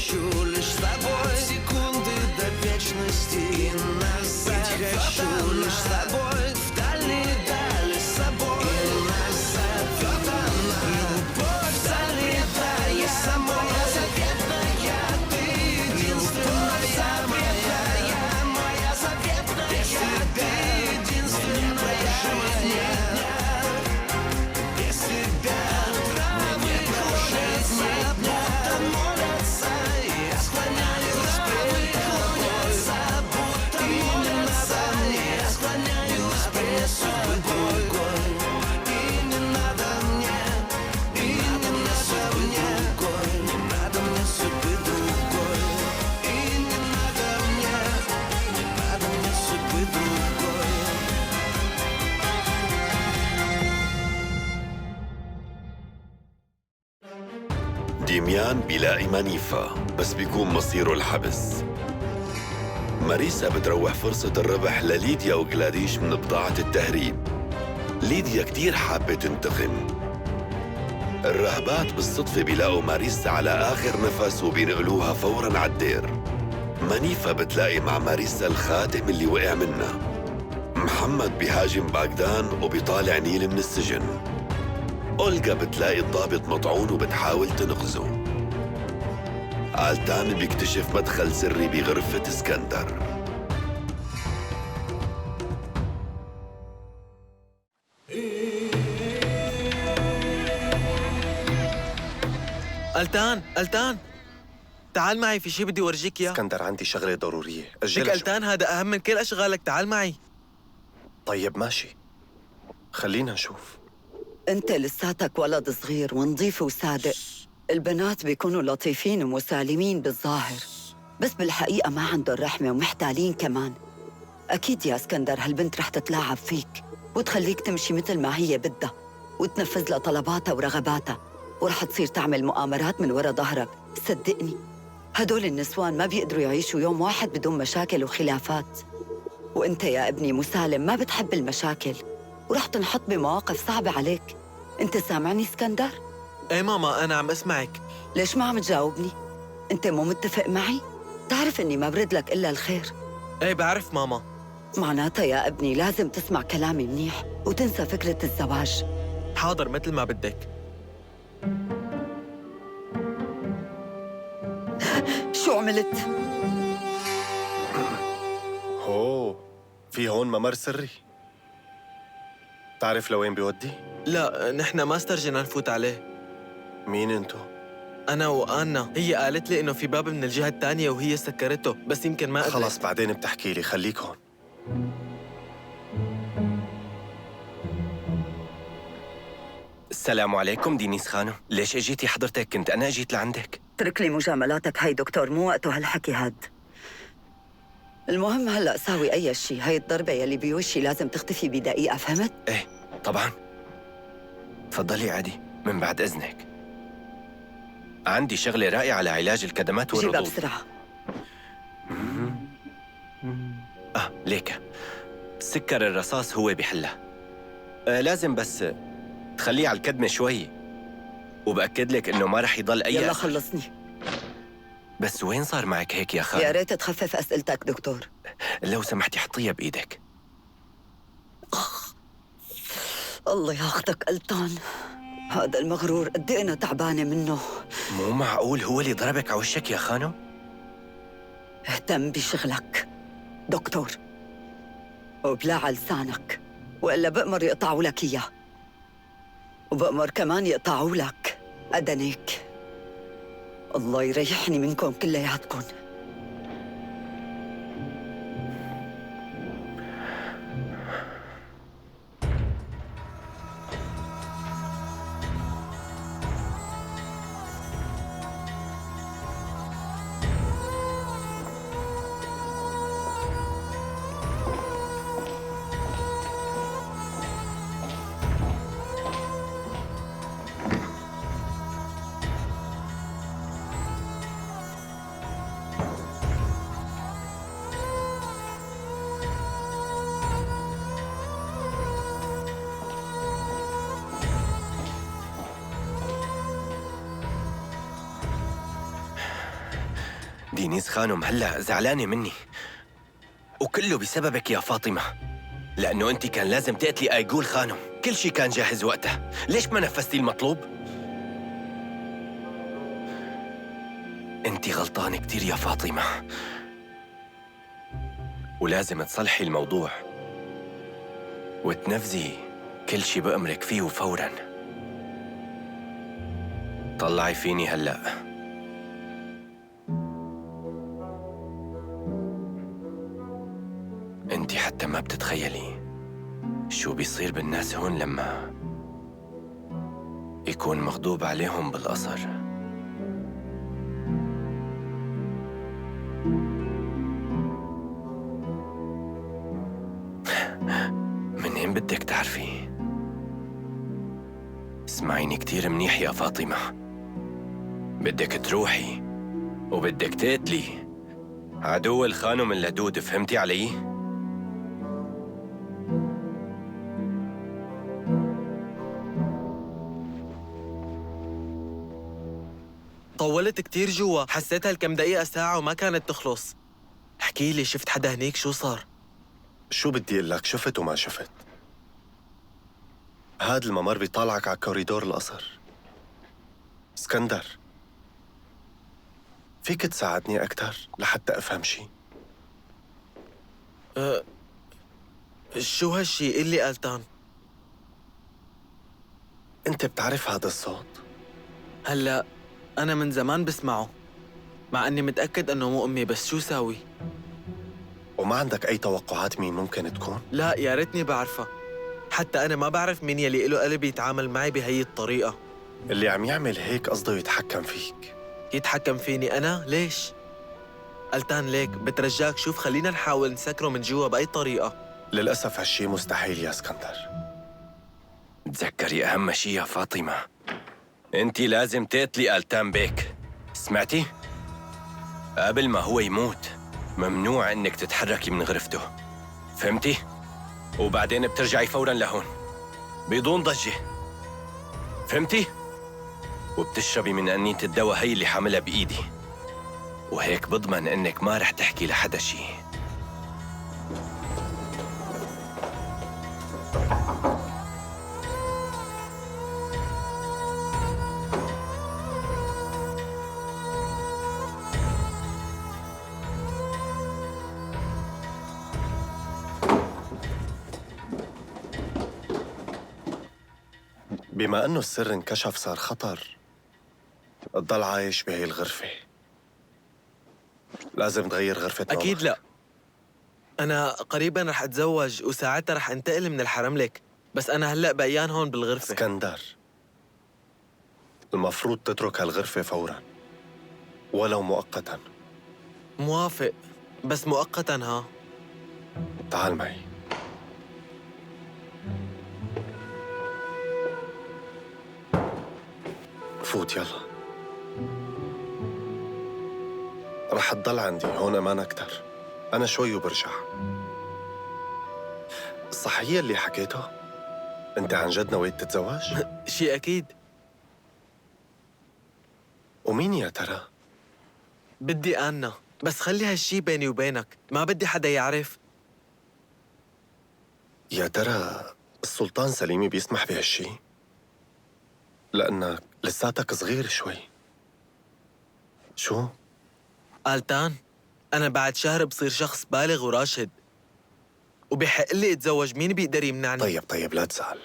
хочу лишь с тобой секунды до вечности. И назад хочу лишь с тобой в дальние дали с собой. И назад вот она, любовь залетая самой. Заветная, ты единственная моя, моя заветная, ты единственная моя. Без тебя травы клонятся, будто молятся. Я склоняюсь пред тобой, будто молятся. Я склоняюсь пред тобой. И не надо мне, и не надо мне, не надо мне судьбы другой. И не надо мне, не надо мне судьбы другой. ديميان بيلاقي مانيفا بس بيكون مصيره الحبس. ماريسا بتروح فرصة الربح لليديا وغلاديش من بضاعة التهريب. ليديا كتير حابة تنتقم. الراهبات بالصدفة بيلاقوا ماريسا على آخر نفس وبينقلوها فوراً على الدير. مانيفا بتلاقي مع ماريسا الخاتم اللي وقع منها. محمد بيهاجم باغدان وبيطالع نيل من السجن. أولغا بتلاقي الضابط مطعون وبتحاول تنقذه. آلتان بيكتشف مدخل سري بغرفة اسكندر. ألتان تعال معي، في شي بدي أورجيك إياه. اسكندر عندي شغلة ضرورية، لك أجلها ألتان، هذا أهم من كل أشغالك، تعال معي. طيب ماشي، خلينا نشوف. انت لساتك ولد صغير ونظيف وصادق. البنات بيكونوا لطيفين ومسالمين بالظاهر، بس بالحقيقة ما عندهم رحمة ومحتالين كمان. أكيد يا اسكندر هالبنت رح تتلاعب فيك وتخليك تمشي مثل ما هي بدها وتنفذ لها طلباتها ورغباتها، ورح تصير تعمل مؤامرات من ورا ظهرك. صدقني هدول النسوان ما بيقدروا يعيشوا يوم واحد بدون مشاكل وخلافات. وانت يا ابني مسالم ما بتحب المشاكل، ورح تنحط بمواقف صعبة عليك. انت سامعني اسكندر؟ ايه ماما، أنا عم أسمعك. ليش ما عم تجاوبني؟ انت مو متفق معي؟ تعرف اني ما برد لك الا الخير. ايه بعرف ماما. معناتها يا ابني لازم تسمع كلامي منيح وتنسى فكرة الزواج. حاضر، مثل ما بدك. شو عملت؟ أوه، في هون ممر سري. تعرف لوين بيودي؟ لا، نحن ما استرجينا نفوت عليه. مين انتو؟ أنا وآنا، هي قالت لي إنه في باب من الجهة الثانية وهي سكرته، بس يمكن ما قدرت. خلص بعدين بتحكي لي، خليك هون. السلام عليكم دينيس خانم، ليش اجيتي حضرتك؟ كنت أنا اجيت لعندك. اترك لي مجاملاتك هاي دكتور، مو وقته هالحكي هاد. المهم هلأ ساوي أي شيء، هاي الضربة يلي بوشي لازم تختفي بدقيقة، فهمت؟ ايه طبعا. تفضلي عادي، من بعد إذنك. عندي شغلة رائعة لعلاج الكدمات جيبها والرضوض. بسرعة. ليك سكر الرصاص هو بيحلها. لازم بس تخليه على الكدمة شوي، وبأكد لك إنه ما رح يضل أي يلا أثر. خلصني. بس وين صار معك هيك يا يا خالد؟ ريت تخفف أسئلتك دكتور. لو سمحتي حطيها بإيدك. الله ياخدك ألتان، هذا المغرور قد إيه أنا تعبانة منه. مو معقول هو اللي ضربك على وشك يا خانم؟ اهتم بشغلك دكتور، وبلا على لسانك، وإلا بأمر يقطعوا لك إياه، وبأمر كمان يقطعوا لك أدنيك. الله يريحني منكم كلياتكم. دينيس خانم هلأ زعلانة مني، وكله بسببك يا فاطمة، لأنه أنت كان لازم تقتلي أيقول خانم. كل شي كان جاهز وقتها، ليش ما نفذتي المطلوب؟ أنت غلطانة كتير يا فاطمة، ولازم تصلحي الموضوع وتنفذي كل شي بأمرك فيه فوراً. طلعي فيني هلأ. انت حتى ما بتتخيلي شو بيصير بالناس هون لما يكون مغضوب عليهم بالقصر. منين بدك تعرفي؟ اسمعيني كتير منيح يا فاطمة، بدك تروحي وبدك تقتلي عدو الخانم اللدود، فهمتي علي؟ طولت كتير جوا، حسيتها الكم دقيقة ساعة وما كانت تخلص. احكي لي، شفت حدا هنيك؟ شو صار؟ شو بدي اقول لك، شفت وما شفت. هاد الممر بيطالعك على كوريدور القصر. اسكندر، فيك تساعدني أكتر لحتى أفهم شي؟ شو هالشي اللي قالتان؟ أنت بتعرف هذا الصوت؟ هلا أنا من زمان بسمعه، مع أني متأكد أنه مو أمي، بس شو ساوي؟ وما عندك أي توقعات مين ممكن تكون؟ لا يا ريتني بعرفها، حتى أنا ما بعرف مين يلي له قلب يتعامل معي بهي الطريقة. اللي عم يعمل هيك قصده يتحكم فيك. يتحكم فيني أنا؟ ليش؟ قلتان ليك، بترجاك شوف، خلينا نحاول نسكره من جوا بأي طريقة. للأسف هالشي مستحيل يا اسكندر. تذكري أهم شي يا فاطمة، انتي لازم تقتلي ألتان بيك، سمعتي؟ قبل ما هو يموت ممنوع انك تتحركي من غرفته، فهمتي؟ وبعدين بترجعي فوراً لهون بدون ضجة، فهمتي؟ وبتشربي من أنية الدواء هي اللي حاملها بإيدي، وهيك بضمن انك ما رح تحكي لحدا شي. بما أنه السر انكشف صار خطر تضل عايش بهي الغرفة. لازم تغير غرفة نومك. أكيد لا، أنا قريباً رح أتزوج وساعتها رح أنتقل من الحرم لك، بس أنا هلأ بقيان هون بالغرفة. اسكندر، المفروض تترك هالغرفة فوراً ولو مؤقتاً. موافق، بس مؤقتاً ها. تعال معي. فوت يلا. رح تضل عندي هون أمان أكتر. أنا شوي وبرجع. صحيح اللي حكيته؟ أنت عن جد نويت تتزوج؟ شي أكيد. ومين يا ترى؟ بدي آنا، بس خلي هالشي بيني وبينك، ما بدي حدا يعرف. يا ترى السلطان سليمي بيسمح بهالشي؟ لأنك لساتك صغير شوي. شو؟ قالتان، أنا بعد شهر بصير شخص بالغ وراشد، وبحق لي أتزوج، مين بيقدر يمنعني؟ طيب لا تزعل.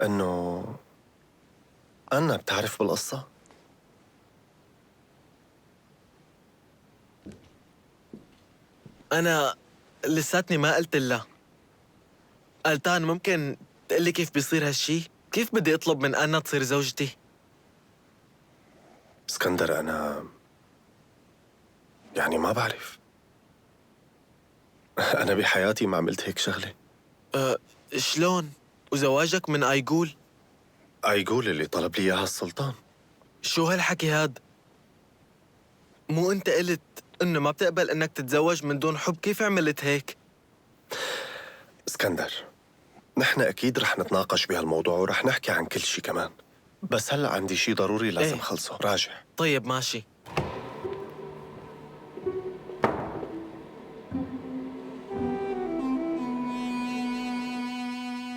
إنه أنا بتعرف بالقصة؟ أنا لساتني ما قلت لها. قالتان ممكن تقلي كيف بيصير هالشي؟ كيف بدي أطلب من أنا تصير زوجتي؟ اسكندر، أنا يعني ما بعرف. أنا بحياتي ما عملت هيك شغلة. شلون؟ وزواجك من أيقول؟ أيقول اللي طلب لي إياها السلطان. شو هالحكي هاد؟ مو أنت قلت إنه ما بتقبل إنك تتزوج من دون حب؟ كيف عملت هيك؟ اسكندر، نحن أكيد رح نتناقش بهالموضوع ورح نحكي عن كل شي كمان، بس هلأ عندي شي ضروري لازم إيه. خلصه. راجع. طيب ماشي.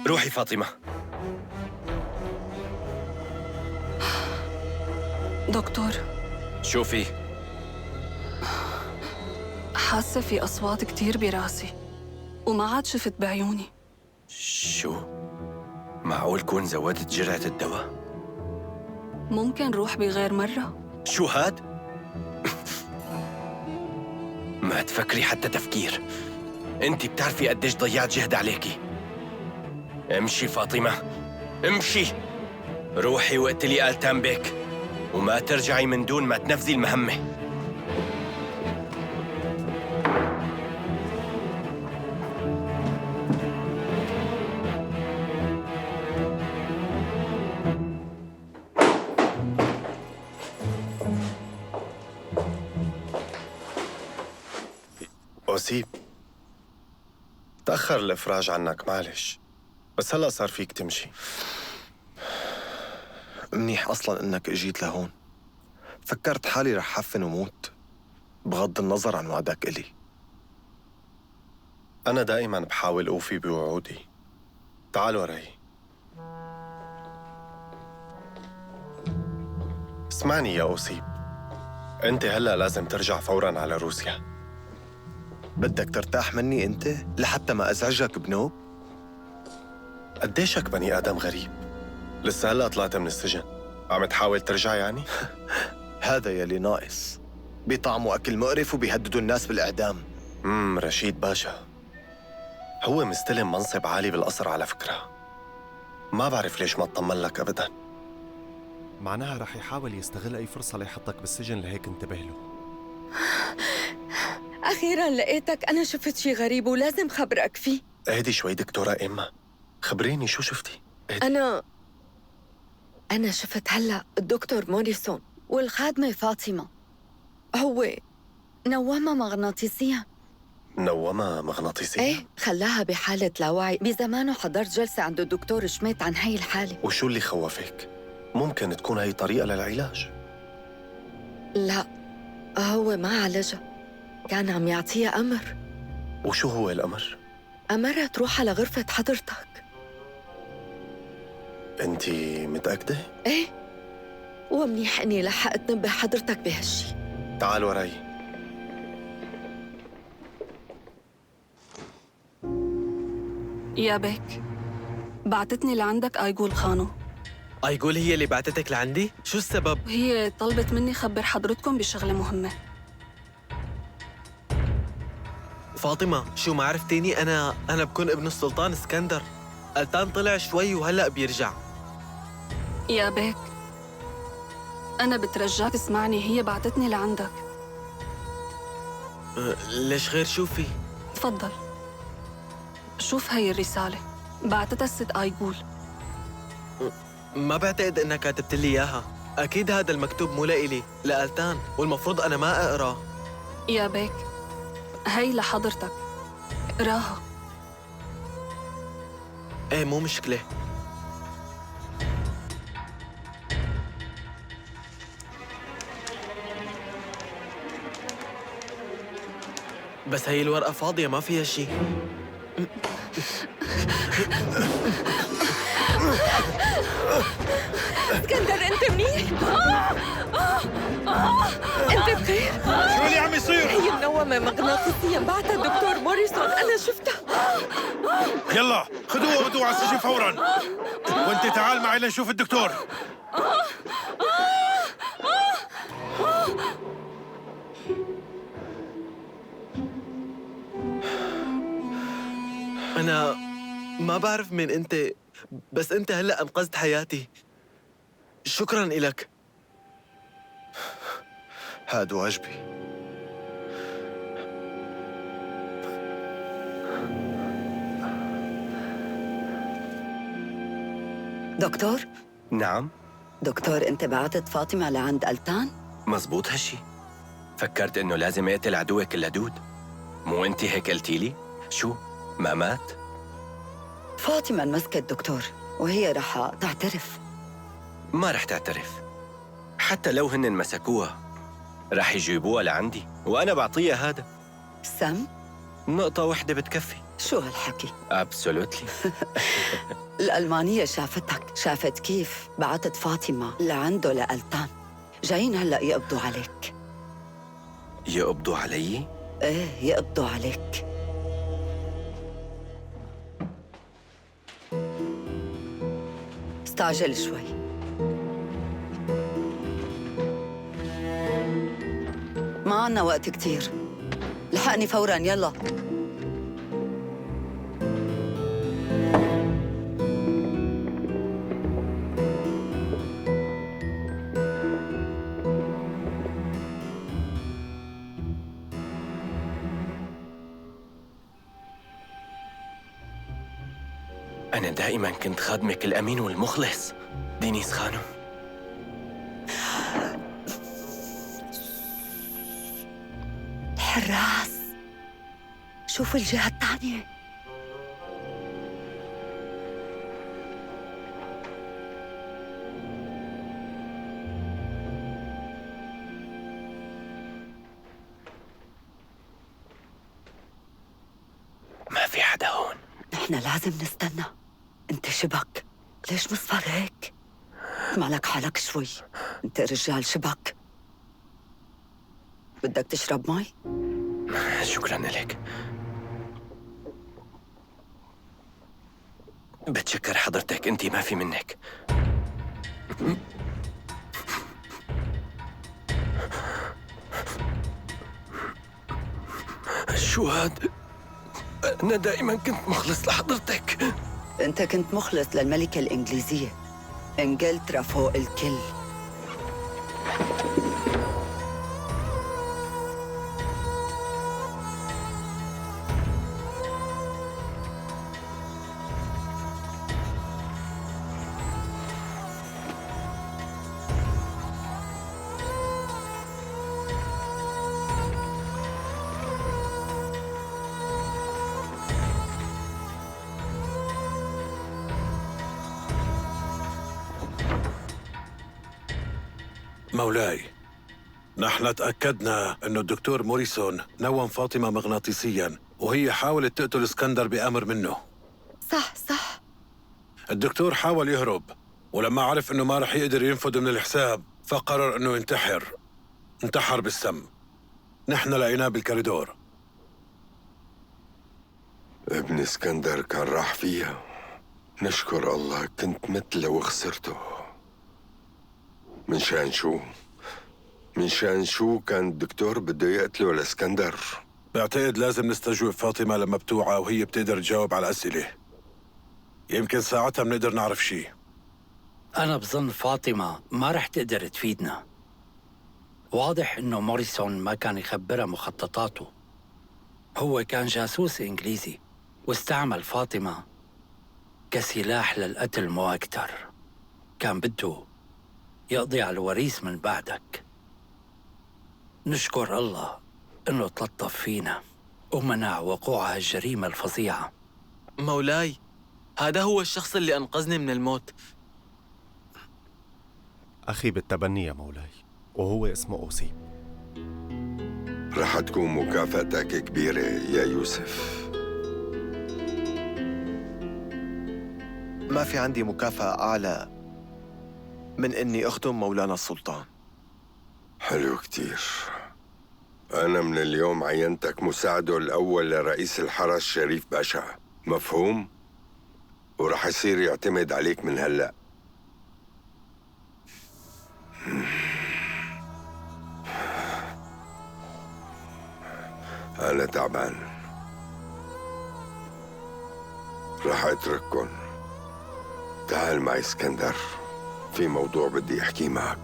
روحي فاطمة. دكتور، شوفي، حاسة في أصوات كتير براسي وما عاد شفت بعيوني. شو؟ معقول كون زودت جرعة الدواء؟ ممكن روح بغير مرة؟ شو هاد؟ ما تفكري حتى تفكير. انت بتعرفي قديش ضيعت جهد عليكي. امشي فاطمة، امشي. روحي واقتلي آلتان بيك وما ترجعي من دون ما تنفذي المهمة. أوسيب، تأخر الإفراج عنك معلش، بس هلأ صار فيك تمشي. منيح أصلاً إنك إجيت لهون. فكرت حالي رح حفن وموت بغض النظر عن وعدك إلي. أنا دائماً بحاول أوفي بوعودي. تعال وراي. اسمعني يا أوسيب، أنت هلأ لازم ترجع فوراً على روسيا. بدك ترتاح مني أنت لحتى ما أزعجك بنوب؟ قديشك بني آدم غريب. لسه هلأ طلعت من السجن عم تحاول ترجع يعني؟ هذا يلي ناقص. بيطعموا أكل مقرف وبيهددوا الناس بالإعدام. رشيد باشا هو مستلم منصب عالي بالقصر على فكرة. ما بعرف ليش ما اطمن لك أبداً. معناها رح يحاول يستغل أي فرصة ليحطك بالسجن، لهيك انتبه له. أخيراً لقيتك. أنا شفت شي غريب ولازم خبرك فيه. اهدي شوي دكتورة إيما، خبريني شو شفتي؟ اهدي. أنا شفت هلأ الدكتور موريسون والخادمة فاطمة. هو نومها مغناطيسيا. نومة مغناطيسية؟ ايه، خلاها بحالة لا وعي. بزمانه حضرت جلسة عند الدكتور شميت عن هي الحالة. وشو اللي خوفك؟ ممكن تكون هي طريقة للعلاج. لا، هو ما عالجها، كان عم يعطيها أمر. وشو هو الأمر؟ أمرها تروح على غرفة حضرتك. أنتي متأكدة؟ ايه، ومنيح إني لحقت نبه حضرتك بهالشي. تعال وراي. يا بيك، بعتتني لعندك آيغول خانو. أيقول هي اللي بعتتك لعندي؟ شو السبب؟ وهي طلبت مني خبر حضرتكم بشغلة مهمة. فاطمة، شو ما عرفتيني؟ أنا بكون ابن السلطان اسكندر. آلتان طلع شوي وهلأ بيرجع. يا بيك، أنا بترجاك اسمعني، هي بعتتني لعندك. ليش غير شوفي؟ تفضل شوف هي الرسالة، بعتتها الست آيغول. ما بعتقد إنها كاتبت لي إياها. أكيد هذا المكتوب مو لإلي، لآلتان، والمفروض أنا ما أقرأ. يا بيك، هي لحضرتك، اقراها. إيه، مو مشكلة. بس هي الورقة فاضية ما فيها شي. اسكندر، أنت منيح؟ أنت بخير؟ شو اللي عم يصير؟ هي منومة مغناطيسيا، بعتها الدكتور موريسون، أنا شفتها. يلا خذوها ودوها على السجن فورا. وانت تعال معي لنشوف الدكتور. أنا ما بعرف مين أنت، بس أنت هلأ أنقذت حياتي. شكراً إلك. هاد واجبي. دكتور؟ نعم، دكتور، أنت بعتت فاطمة لعند آلتان؟ مزبوط هالشي. فكرت إنه لازم أقتل عدوك اللدود. مو أنت هيك قلتي لي؟ شو؟ ما مات؟ فاطمة انمسكت دكتور، وهي رح تعترف. ما رح تعترف. حتى لو هن مسكوها رح يجيبوها لعندي وأنا بعطيها هذا. سم؟ نقطة وحدة بتكفي. شو هالحكي؟ ابسولوتلي. الألمانية شافتك، شافت كيف بعتت فاطمة لعنده لألتان. جايين هلأ يقبضوا عليك. يقبضوا علي؟ ايه يقبضوا عليك. استعجل شوي. ما عنا وقت كتير، لحقني فوراً يلا. أنا دائما كنت خادمك الأمين والمخلص دينيس خانم. الحراس، شوفوا الجهة الثانية. ما في حدا هون. نحن لازم نستنى. انت شبك، ليش مصفر هيك؟ مالك حالك شوي، انت رجال شبك. بدك تشرب مي؟ شكراً لك. بتشكر حضرتك، انتي ما في منك. شو هاد؟ أنا دائما كنت مخلص لحضرتك. انت كنت مخلص للملكة الإنجليزية. انجلترا فوق الكل. مولاي، نحن تأكدنا أنه الدكتور موريسون نوم فاطمة مغناطيسياً وهي حاولت تقتل اسكندر بأمر منه. صح. الدكتور حاول يهرب، ولما عرف أنه ما رح يقدر ينفذ من الحساب فقرر أنه انتحر بالسم. نحن لقيناه بالكوريدور. ابن اسكندر كان راح فيها. نشكر الله كنت مثله وخسرته. من شان شو كان الدكتور بده يقتله لاسكندر؟ بعتقد لازم نستجوب فاطمة لما بتوعى وهي بتقدر تجاوب على الأسئلة. يمكن ساعتها بنقدر نعرف شيء. أنا بظن فاطمة ما رح تقدر تفيدنا. واضح إنه موريسون ما كان يخبرها مخططاته. هو كان جاسوس إنجليزي واستعمل فاطمة كسلاح للقتل مو أكتر. كان بده يقضي على الوريث من بعدك. نشكر الله إنه تلطف فينا ومنع وقوع هالجريمة الفظيعة. مولاي، هذا هو الشخص اللي أنقذني من الموت. أخي بالتبني يا مولاي، وهو اسمه أوسي. رح تكون مكافأتك كبيرة يا يوسف. ما في عندي مكافأة أعلى من إني أخدم مولانا السلطان. حلو كتير. أنا من اليوم عينتك مساعده الأول لرئيس الحرس شريف باشا، مفهوم؟ ورح يصير يعتمد عليك من هلأ. أنا تعبان، رح أترككن. تعال معي اسكندر، في موضوع بدي أحكي معك.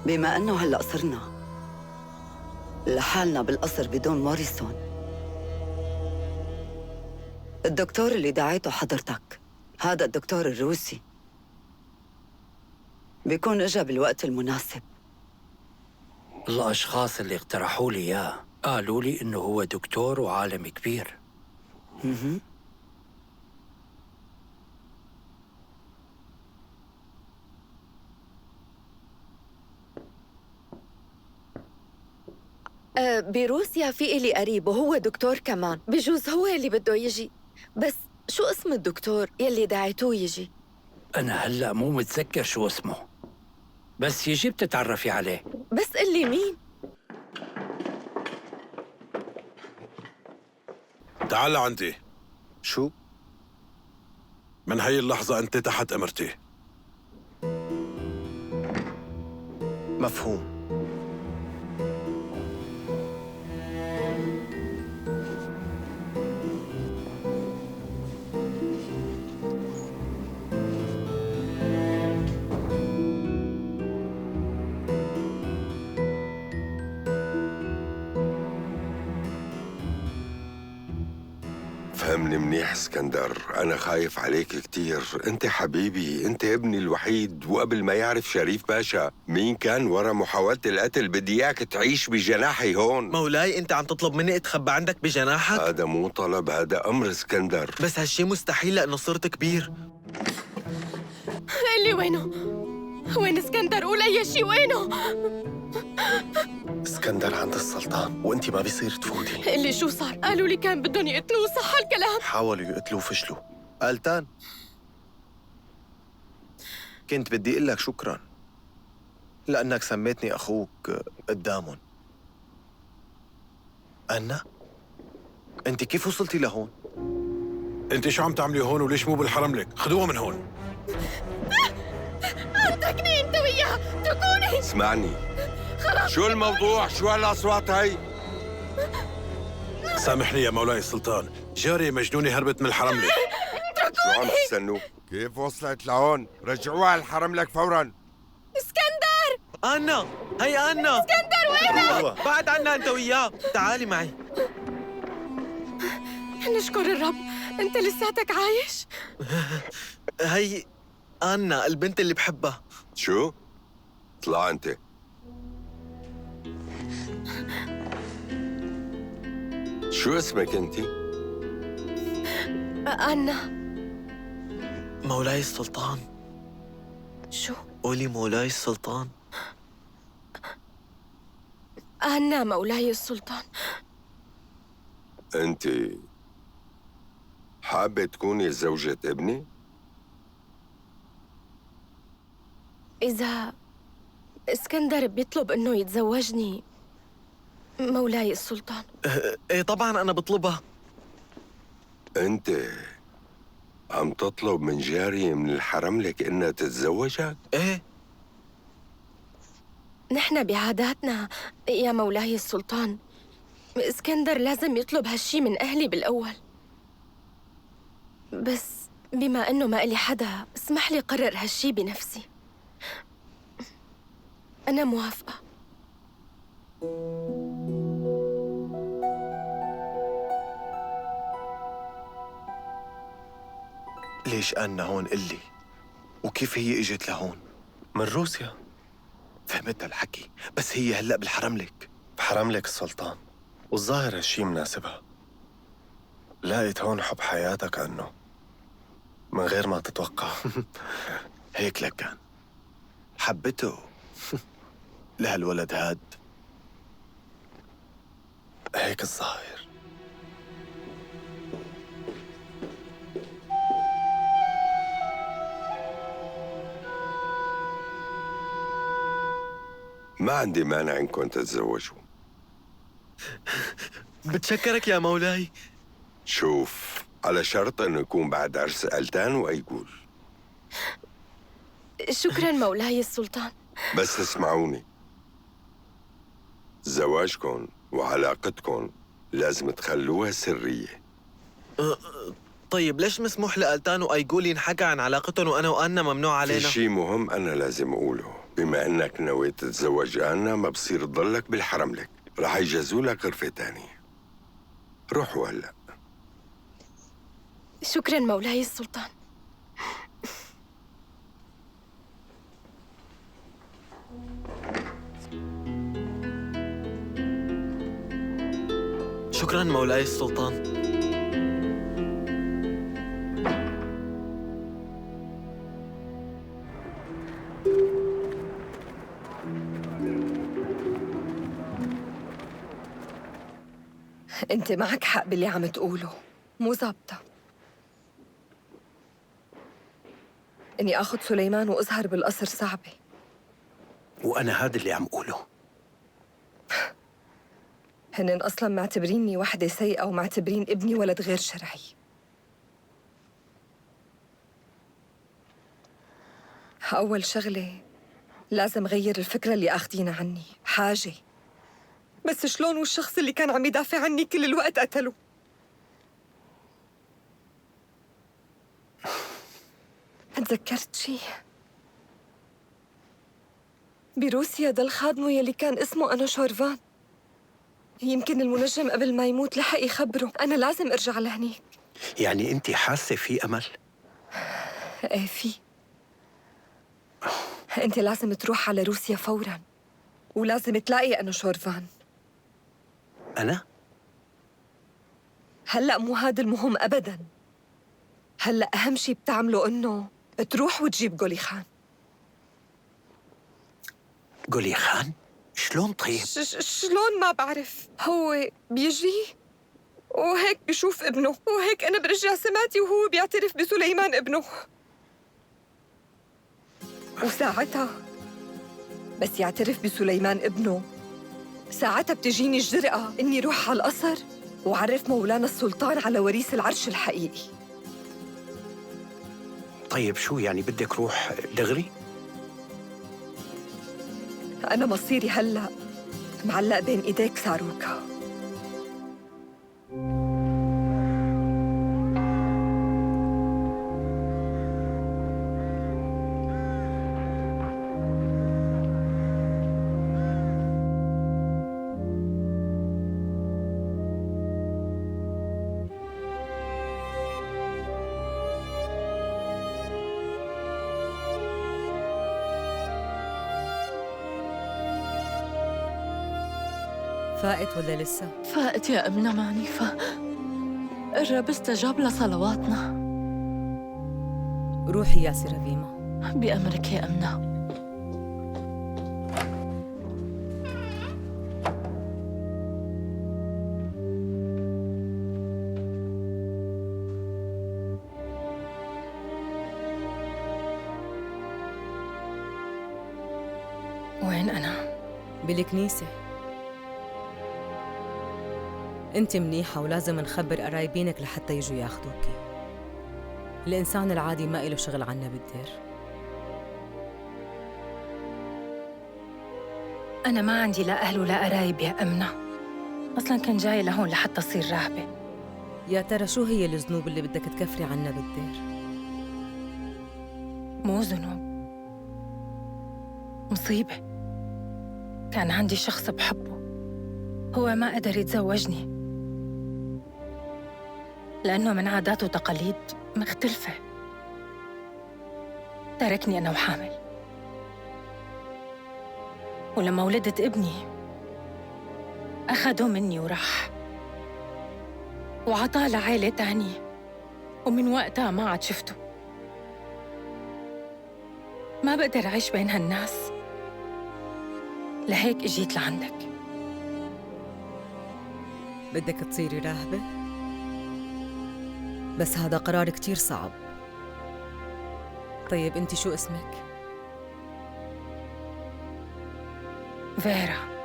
بما أنه هلأ صرنا لحالنا بالقصر بدون موريسون، الدكتور اللي دعيته حضرتك، هذا الدكتور الروسي، بيكون إجا بالوقت المناسب. الأشخاص اللي اقترحوا لي إياه قالوا لي إنه هو دكتور وعالم كبير. بروسيا في إلي قريب وهو دكتور كمان، بجوز هو اللي بده يجي. بس شو اسم الدكتور يلي دعيتوه يجي؟ أنا هلأ مو متذكر شو اسمه، بس يجي بتتعرفي عليه. بس قلي مين؟ تعال لعندي. شو؟ من هي اللحظة أنت تحت أمرتي. مفهوم. فهمني منيح اسكندر، أنا خايف عليك كتير. أنت حبيبي، أنت ابني الوحيد، وقبل ما يعرف شريف باشا مين كان ورا محاولة القتل بدي إياك تعيش بجناحي هون. مولاي أنت عم تطلب مني أتخبى عندك بجناحك؟ هذا مو طلب، هذا أمر اسكندر. بس هالشي مستحيل لأنه صرت كبير. اللي وينه؟ وين اسكندر؟ قول أي شي، وينه؟ اسكندر عند السلطان وانت ما بيصير تفوتي. اللي شو صار؟ قالوا لي كان بدهم يقتلوه، صح الكلام؟ حاولوا يقتلوه فشلوا. ألتان، كنت بدي أقول لك شكراً لأنك سميتني أخوك قدامهم. أنا؟ أنت كيف وصلتي لهون؟ أنت شو عم تعملي هون وليش مو بالحرم لك؟ خذوها من هون. اتركني أنت وياه، اتركوني. اسمعني، شو الموضوع؟ شو هالأصوات هاي؟ سامحني يا مولاي السلطان، جارية مجنونة هربت من الحرم لك. شو عم تستنوا؟ كيف وصلت لهون؟ رجعوها الحرم لك فوراً. اسكندر! أنا هي أنا. اسكندر وينه؟ بعد عنا أنت وياه، تعالي معي. نشكر الرب، أنت لساتك عايش؟ هي أنا البنت اللي بحبها. شو؟ اطلع أنت. شو اسمك أنت؟ أنا. مولاي السلطان. شو؟ قولي مولاي السلطان. أنا مولاي السلطان. أنت حابة تكوني زوجة ابني؟ إذا اسكندر بيطلب إنه يتزوجني مولاي السلطان. إيه طبعاً أنا بطلبها. أنت عم تطلب من جارية من الحرم لك إنها تتزوجك؟ إيه. نحن بعاداتنا يا مولاي السلطان اسكندر لازم يطلب هالشي من أهلي بالأول، بس بما إنه ما إلي حدا اسمح لي قرر هالشي بنفسي. أنا موافقة. ليش أنا هون قلي؟ وكيف هي إجت لهون؟ من روسيا. فهمت الحكي، بس هي هلأ بالحرملك. بحرملك السلطان، والظاهر هالشي مناسبها. لقيت هون حب حياتك أنه من غير ما تتوقع. هيك لكان حبته لهالولد هاد. هيك الظاهر. ما عندي مانع إنكم تتزوجوا. بتشكرك يا مولاي. شوف، على شرط إنه يكون بعد عرس ألتان وأيقول. شكراً مولاي السلطان. بس اسمعوني، زواجكم وعلاقتكم لازم تخلوها سرية. طيب ليش مسموح لألتان وأيقول ينحكى عن علاقتهم وأنا وأنا ممنوع في علينا؟ شيء مهم أنا لازم أقوله. بما إنك ناوي تتزوج أنا، ما بصير تضلك بالحرم لك، رح يجهزوا لك غرفة تانية. روحوا هلأ. شكراً مولاي السلطان. شكراً مولاي السلطان. انت معك حق باللي عم تقوله، مو ظابطة. اني اخذ سليمان واظهر بالقصر صعبة. وأنا هذا اللي عم أقوله. هنن اصلا معتبريني وحدة سيئة ومعتبرين ابني ولد غير شرعي. أول شغلة لازم غير الفكرة اللي أخدينا عني، حاجة. بس شلون والشخص اللي كان عم يدافع عني كل الوقت قتله؟ تذكرت شي بروسيا ضل خادمه يلي كان اسمه أنوشورفان. يمكن المنجم قبل ما يموت لحق يخبره. أنا لازم أرجع لهنيك. يعني أنت حاسة في أمل؟ إيه في. أنت لازم تروح على روسيا فوراً، ولازم تلاقي أنوشورفان. أنا؟ هلأ مو هاد المهم أبداً. هلأ أهم شي بتعمله إنه تروح وتجيب غولي خان. غولي خان؟ شلون طيب؟ شلون ما بعرف. هو بيجي وهيك بيشوف ابنه، وهيك أنا برجع سمعتي وهو بيعترف بسليمان ابنه. وساعتها بس يعترف بسليمان ابنه، ساعتها بتجيني الجرأة إني روح على القصر وعرف مولانا السلطان على وريث العرش الحقيقي. طيب شو يعني بدك روح دغري؟ أنا مصيري هلأ معلق بين إيديك ساروكا. فائت ولا لسه؟ فائت يا أمنا معنيفة. الرب استجاب لصلواتنا. روحي يا سيرافيما. بأمرك يا أمنا. وين أنا؟ بالكنيسة. انت منيحة ولازم نخبر قرايبينك لحتى يجوا ياخدوكي. الإنسان العادي ما إله شغل عنا بالدير. أنا ما عندي لا أهل ولا قرايب يا أمنة. أصلاً كان جاي لهون لحتى أصير راهبة. يا ترى شو هي الذنوب اللي بدك تكفري عنا بالدير؟ مو ذنوب، مصيبة. كان عندي شخص بحبه، هو ما قدر يتزوجني لأنه من عادات وتقاليد مختلفة. تركني أنا وحامل، ولما ولدت ابني أخده مني وراح وعطاه لعائلة تانية، ومن وقتها ما عاد شفته. ما بقدر أعيش بين هالناس، لهيك اجيت لعندك. بدك تصيري راهبة؟ بس هذا قرار كتير صعب. طيب انت شو اسمك؟ فيرا.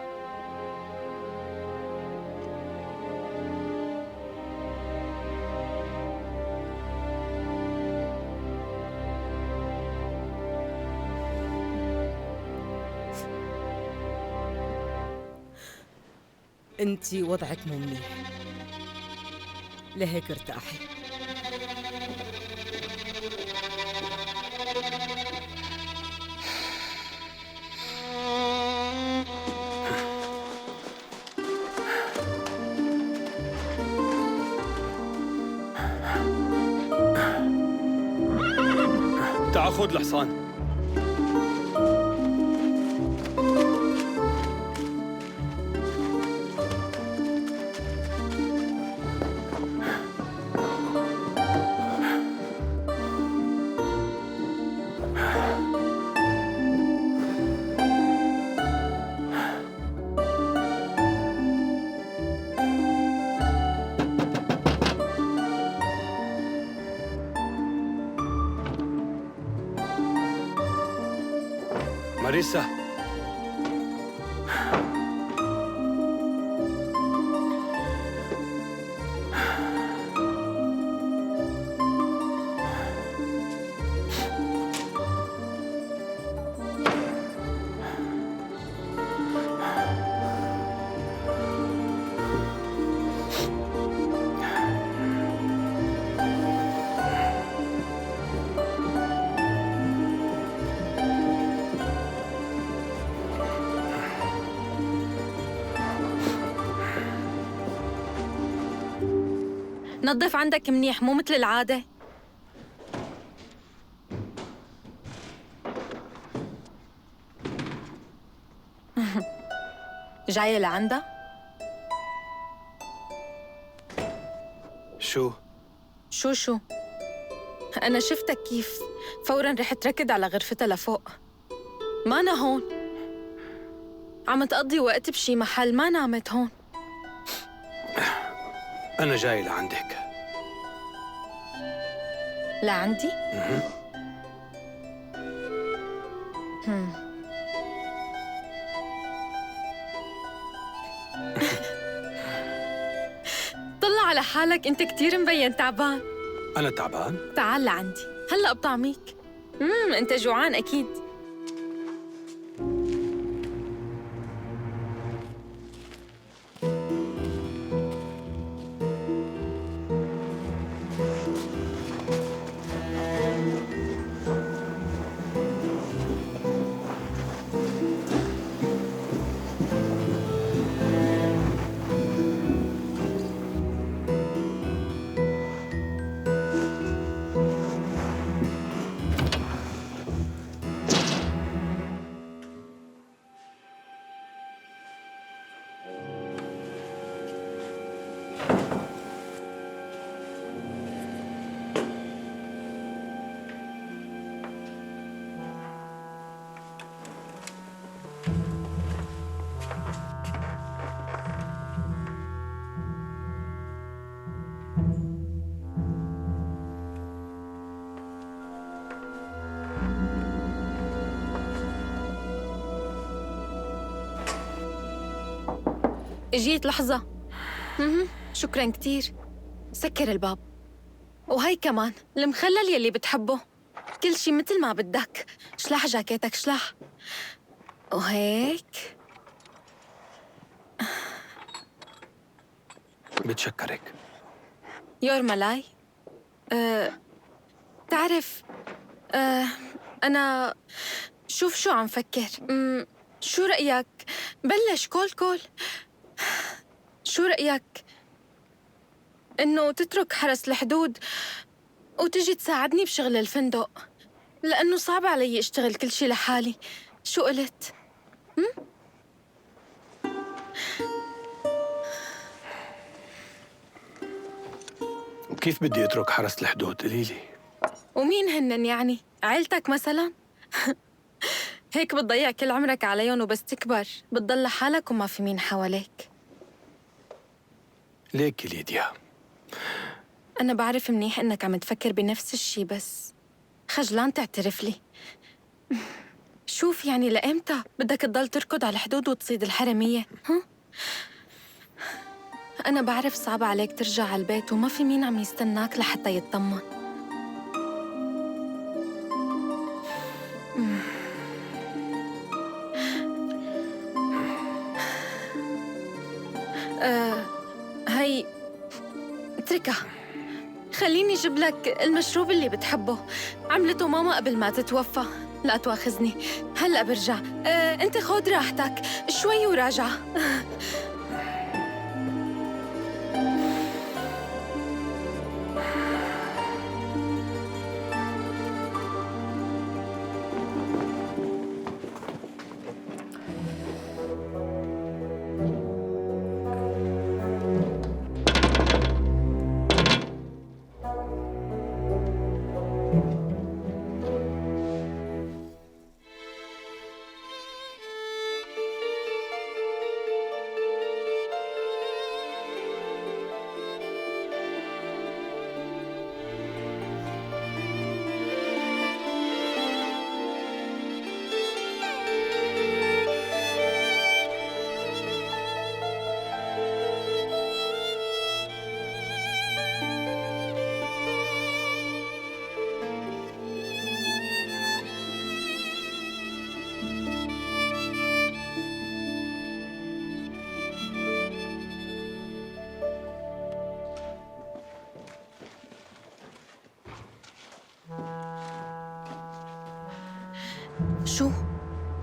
انت وضعك مو منيح، لهيك ارتاحي. تعا خذ الحصان. ماريسا، نظف عندك منيح مو مثل العادة. جاية لعندها؟ شو؟ شو؟ أنا شفتك كيف فوراً رحت ركض على غرفتها لفوق. ما أنا هون، عم تقضي وقت بشي محل، ما نامت هون. أنا جاي لعندك. لعندي؟ طلع على حالك، أنت كتير مبين تعبان. أنا تعبان؟ تعال لعندي، هلأ بطعميك. أنت جوعان أكيد. اجيت لحظة. شكراً كتير. سكر الباب. وهي كمان المخلل يلي بتحبه. كل شي مثل ما بدك. شلح جاكيتك، شلح. وهيك. بتشكرك. يور ملاي. تعرف، أنا شو عم فكر. شو رأيك بلش كول. شو رأيك إنه تترك حرس الحدود وتجي تساعدني بشغل الفندق، لأنه صعب علي أشتغل كل شي لحالي. شو قلت؟ كيف بدي أترك حرس الحدود؟ قليلي. ومين هنن يعني؟ عيلتك مثلاً؟ هيك بتضيع كل عمرك عليهم، وبس تكبر بتضل لحالك وما في مين حواليك. ليك ليديا، أنا بعرف منيح إنك عم تفكر بنفس الشي، بس خجلان تعترف لي. شوف يعني لإمتى بدك تضل تركض على الحدود وتصيد الحرامية؟ أنا بعرف صعب عليك ترجع على البيت وما في مين عم يستناك لحتى يطمن. هي اتركها. خليني اجيب لك المشروب اللي بتحبه، عملته ماما قبل ما تتوفى. لا تواخذني، هلا برجع. انت خذ راحتك شوي وراجعه.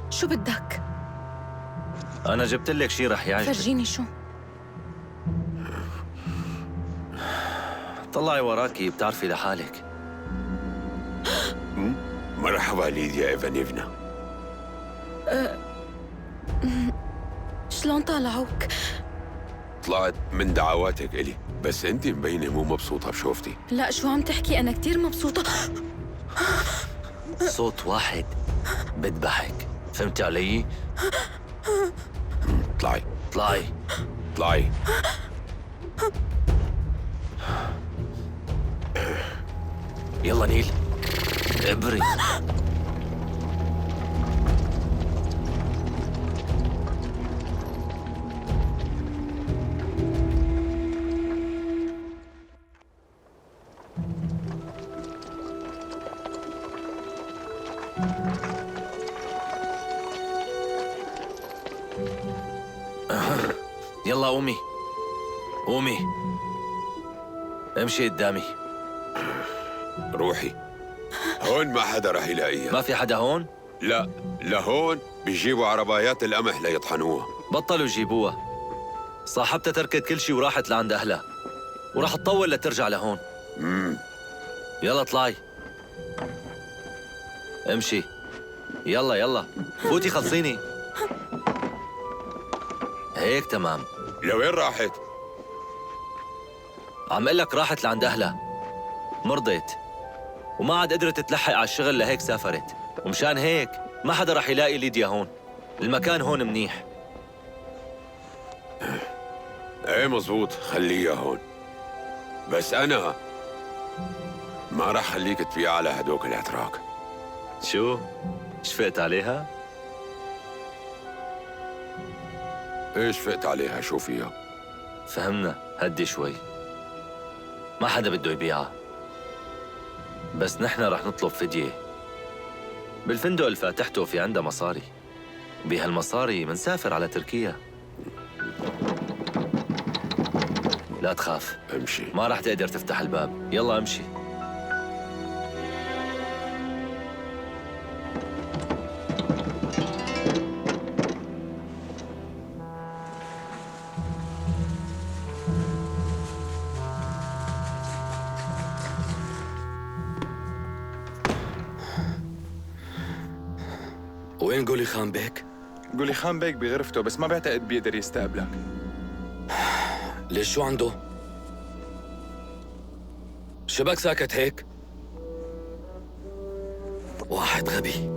شو بدك؟ أنا جبت لك شي رح يعجبك. فرجيني شو. طلعي وراكي بتعرفي لحالك. مرحبا ليديا إيفانيفنا. شلون طالعوك؟ طلعت من دعواتك إلي، بس أنت مبينة مو مبسوطة بشوفتي. لا شو عم تحكي، أنا كتير مبسوطة. صوت واحد بذبحك، فهمتي علي؟ طلعي طلعي طلعي. يلا نيل ابري. يلا قومي قومي، امشي قدامي. روحي، هون ما حدا رح يلاقيها. ما في حدا هون؟ لا، لهون بيجيبوا عربايات القمح ليطحنوها. بطلوا يجيبوها، صاحبتها تركت كل شي وراحت لعند أهلها، ورح تطول لترجع لهون. يلا اطلعي امشي، يلا يلا فوتي خلصيني. هيك تمام. لوين راحت؟ عم قلك راحت لعند أهلها، مرضت وما عاد قدرت تلحق على الشغل لهيك سافرت، ومشان هيك ما حدا رح يلاقي ليديا هون. المكان هون منيح. ايه مزبوط، خليها هون، بس أنا ما رح خليك تبيع على هدوك الأتراك. شو؟ شفقت عليها؟ ايش فقت عليها؟ شو فيها؟ فهمنا، هدي شوي. ما حدا بده يبيعها، بس نحن رح نطلب فدية. بالفندق اللي فاتحته في عندها مصاري، بهالمصاري منسافر على تركيا. لا تخاف، امشي، ما رح تقدر تفتح الباب. يلا امشي. وين قولي خان بيك؟ قولي خان بيك بغرفته، بس ما بعتقد بيقدر يستقبلك. ليش شو عنده؟ شبك ساكت هيك؟ واحد غبي.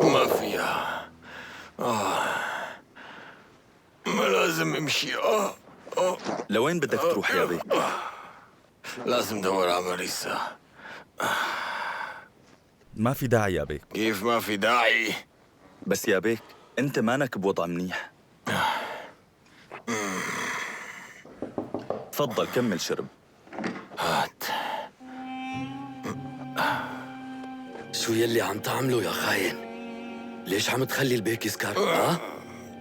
ما فيها. ما لازم امشي. لوين بدك تروح يا بيك؟ لازم دور على ماريسا. ما في داعي يا بيك. كيف ما في داعي؟ بس يا بيك انت مانك بوضع منيح. تفضل كمل شرب. هات. شو يلي عم تعمله يا خاين؟ ليش عم تخلي البيك يسكر؟ ها؟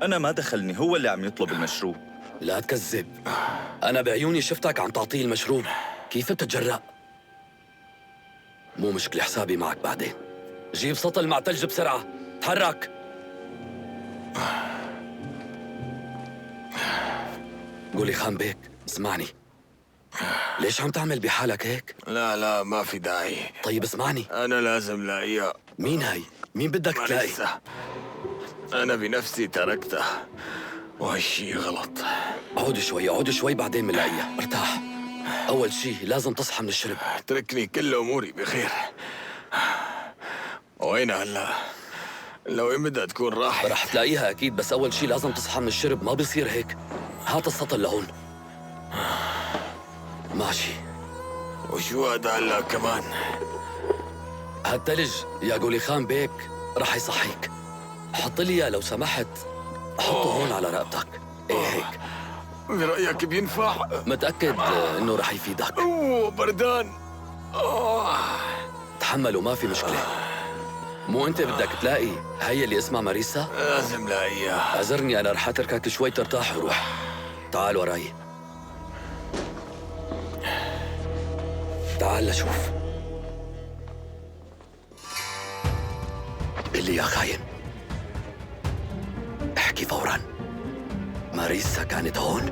أنا ما دخلني، هو اللي عم يطلب المشروب. لا تكذب، أنا بعيوني شفتك عم تعطيه المشروب. كيف بتتجرأ؟ مو مشكلة، حسابي معك بعدين. جيب سطل مع تلج بسرعة، تحرك. قولي خان بيك، اسمعني، ليش عم تعمل بحالك هيك؟ لا ما في داعي. طيب اسمعني، أنا لازم لاقيها. مين هي؟ مين بدك تلاقي؟ ماريسا. أنا بنفسي تركتها، وهالشي غلط. عود شوي بعدين منلاقيها. ارتاح. أول شي لازم تصحى من الشرب. اتركني، كل أموري بخير. وينها هلا؟ لو بدها تكون راحت. رح تلاقيها أكيد، بس أول شي لازم تصحى من الشرب. ما بيصير هيك. هات السطل لهون. ماشي. وشو هذا هلا كمان؟ هالتلج يا قولي خان بيك رح يصحيك. حط لي اياه لو سمحت. حطه هون على رقبتك. ايه هيك. برأيك بينفع؟ متأكد انه رح يفيدك. بردان. تحملوا، ما في مشكلة. مو انت بدك تلاقي هي اللي اسمها ماريسا؟ لازم لاقيها. اعذرني، انا رح اتركك شوي ترتاح وروح. تعال وراي. تعال لشوف. قل لي يا خاين، احكي فورا، ماريسا كانت هون؟